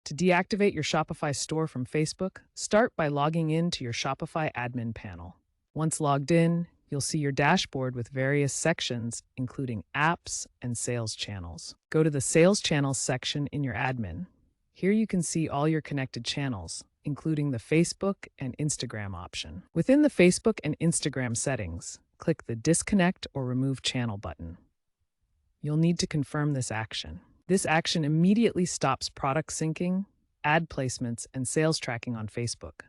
To deactivate your Shopify store from Facebook, start by logging in to your Shopify admin panel. Once logged in, you'll see your dashboard with various sections, including apps and sales channels. Go to the Sales Channels section in your admin. Here you can see all your connected channels, including the Facebook and Instagram option. Within the Facebook and Instagram settings, click the Disconnect or Remove Channel button. You'll need to confirm this action. This action immediately stops product syncing, ad placements, and sales tracking on Facebook.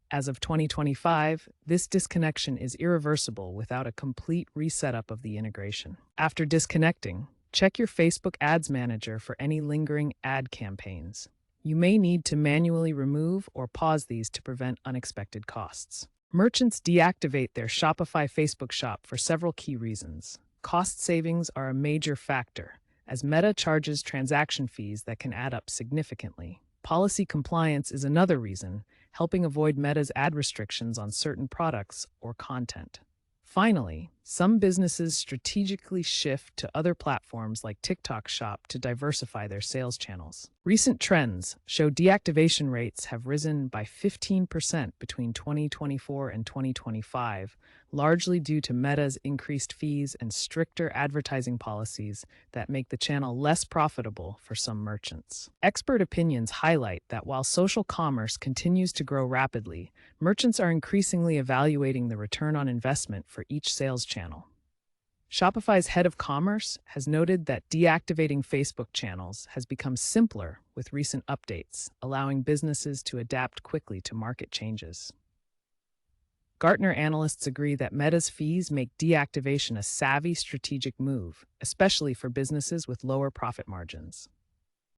As of 2025, this disconnection is irreversible without a complete resetup of the integration. After disconnecting, check your Facebook Ads Manager for any lingering ad campaigns. You may need to manually remove or pause these to prevent unexpected costs. Merchants deactivate their Shopify Facebook shop for several key reasons. Cost savings are a major factor, as Meta charges transaction fees that can add up significantly. Policy compliance is another reason, helping avoid Meta's ad restrictions on certain products or content. Finally, some businesses strategically shift to other platforms like TikTok Shop to diversify their sales channels. Recent trends show deactivation rates have risen by 15% between 2024 and 2025, largely due to Meta's increased fees and stricter advertising policies that make the channel less profitable for some merchants. Expert opinions highlight that while social commerce continues to grow rapidly, merchants are increasingly evaluating the return on investment for each sales channel. Shopify's head of commerce has noted that deactivating Facebook channels has become simpler with recent updates, allowing businesses to adapt quickly to market changes. Gartner analysts agree that Meta's fees make deactivation a savvy strategic move, especially for businesses with lower profit margins.